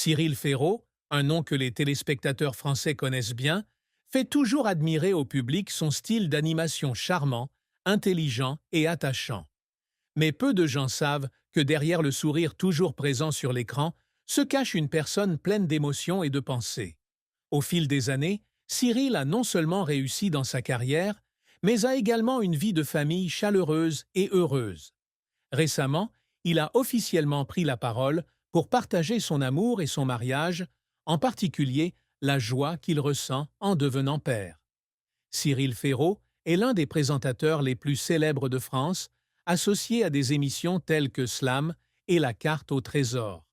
Cyril Ferraud, un nom que les téléspectateurs français connaissent bien, fait toujours admirer au public son style d'animation charmant, intelligent et attachant. Mais peu de gens savent que derrière le sourire toujours présent sur l'écran se cache une personne pleine d'émotions et de pensées. Au fil des années, Cyril a non seulement réussi dans sa carrière, mais a également une vie de famille chaleureuse et heureuse. Récemment, il a officiellement pris la parole pour partager son amour et son mariage, en particulier la joie qu'il ressent en devenant père. Cyril Ferraud est l'un des présentateurs les plus célèbres de France, associé à des émissions telles que Slam et La Carte au Trésor.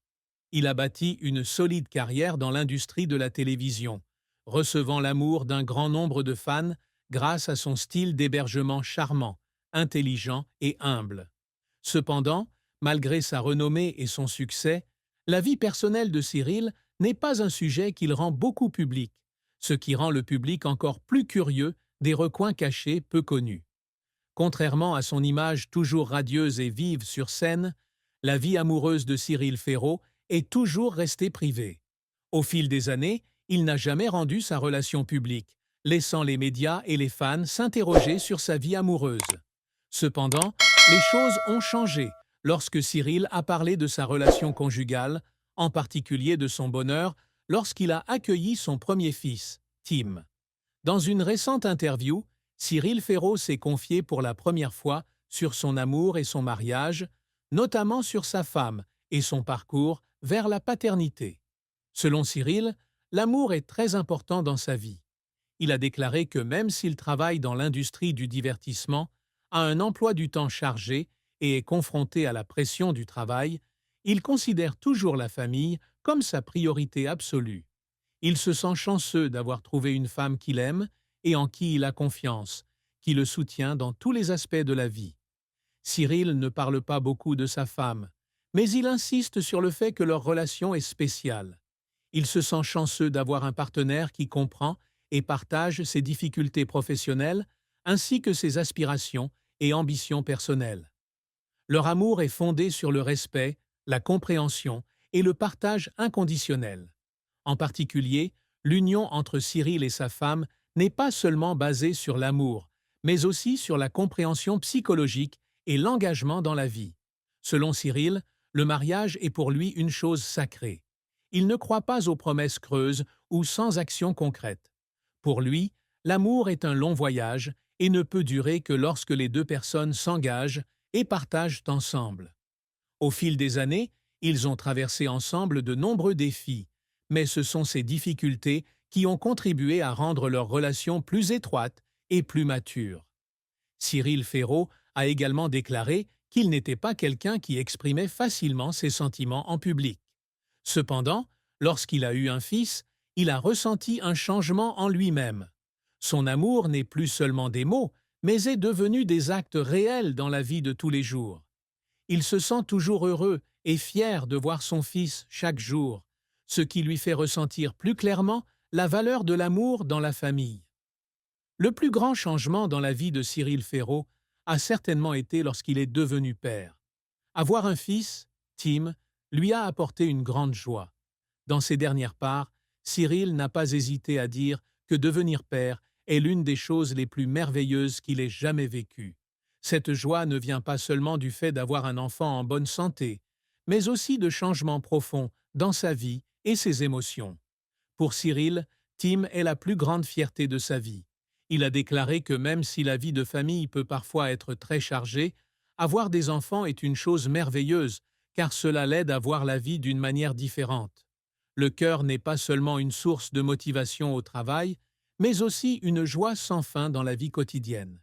Il a bâti une solide carrière dans l'industrie de la télévision, recevant l'amour d'un grand nombre de fans grâce à son style d'hébergement charmant, intelligent et humble. Cependant, malgré sa renommée et son succès, la vie personnelle de Cyril n'est pas un sujet qu'il rend beaucoup public, ce qui rend le public encore plus curieux des recoins cachés peu connus. Contrairement à son image toujours radieuse et vive sur scène, la vie amoureuse de Cyril Ferraud est toujours restée privée. Au fil des années, il n'a jamais rendu sa relation publique, laissant les médias et les fans s'interroger sur sa vie amoureuse. Cependant, les choses ont changé lorsque Cyril a parlé de sa relation conjugale, en particulier de son bonheur lorsqu'il a accueilli son premier fils, Tim. Dans une récente interview, Cyril Ferraud s'est confié pour la première fois sur son amour et son mariage, notamment sur sa femme et son parcours vers la paternité. Selon Cyril, l'amour est très important dans sa vie. Il a déclaré que même s'il travaille dans l'industrie du divertissement, a un emploi du temps chargé et est confronté à la pression du travail, il considère toujours la famille comme sa priorité absolue. Il se sent chanceux d'avoir trouvé une femme qu'il aime et en qui il a confiance, qui le soutient dans tous les aspects de la vie. Cyril ne parle pas beaucoup de sa femme, mais il insiste sur le fait que leur relation est spéciale. Il se sent chanceux d'avoir un partenaire qui comprend et partage ses difficultés professionnelles ainsi que ses aspirations et ambitions personnelles. Leur amour est fondé sur le respect, la compréhension et le partage inconditionnel. En particulier, l'union entre Cyril et sa femme n'est pas seulement basée sur l'amour, mais aussi sur la compréhension psychologique et l'engagement dans la vie. Selon Cyril, le mariage est pour lui une chose sacrée. Il ne croit pas aux promesses creuses ou sans action concrète. Pour lui, l'amour est un long voyage et ne peut durer que lorsque les deux personnes s'engagent et partagent ensemble. Au fil des années, ils ont traversé ensemble de nombreux défis, mais ce sont ces difficultés qui ont contribué à rendre leur relation plus étroite et plus mature. Cyril Ferraud a également déclaré qu'il n'était pas quelqu'un qui exprimait facilement ses sentiments en public. Cependant, lorsqu'il a eu un fils, il a ressenti un changement en lui-même. Son amour n'est plus seulement des mots, mais est devenu des actes réels dans la vie de tous les jours. Il se sent toujours heureux et fier de voir son fils chaque jour, ce qui lui fait ressentir plus clairement la valeur de l'amour dans la famille. Le plus grand changement dans la vie de Cyril Ferraud a certainement été lorsqu'il est devenu père. Avoir un fils, Tim, lui a apporté une grande joie. Dans ses dernières parts, Cyril n'a pas hésité à dire que devenir père est l'une des choses les plus merveilleuses qu'il ait jamais vécues. Cette joie ne vient pas seulement du fait d'avoir un enfant en bonne santé, mais aussi de changements profonds dans sa vie et ses émotions. Pour Cyril, Tim est la plus grande fierté de sa vie. Il a déclaré que même si la vie de famille peut parfois être très chargée, avoir des enfants est une chose merveilleuse, car cela l'aide à voir la vie d'une manière différente. Le cœur n'est pas seulement une source de motivation au travail, mais aussi une joie sans fin dans la vie quotidienne.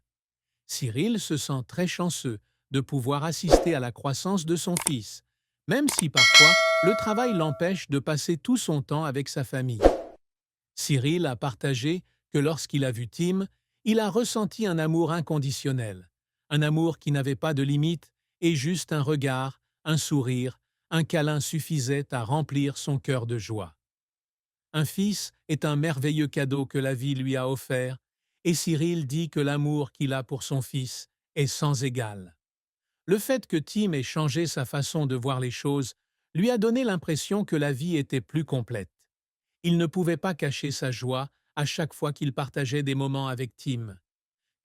Cyril se sent très chanceux de pouvoir assister à la croissance de son fils, même si parfois le travail l'empêche de passer tout son temps avec sa famille. Cyril a partagé que lorsqu'il a vu Tim, il a ressenti un amour inconditionnel, un amour qui n'avait pas de limite et juste un regard, un sourire, un câlin suffisaient à remplir son cœur de joie. Un fils est un merveilleux cadeau que la vie lui a offert, et Cyril dit que l'amour qu'il a pour son fils est sans égal. Le fait que Tim ait changé sa façon de voir les choses lui a donné l'impression que la vie était plus complète. Il ne pouvait pas cacher sa joie à chaque fois qu'il partageait des moments avec Tim.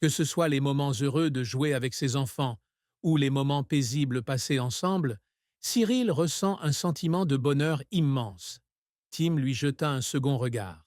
Que ce soit les moments heureux de jouer avec ses enfants ou les moments paisibles passés ensemble, Cyril ressent un sentiment de bonheur immense. Tim lui jeta un second regard.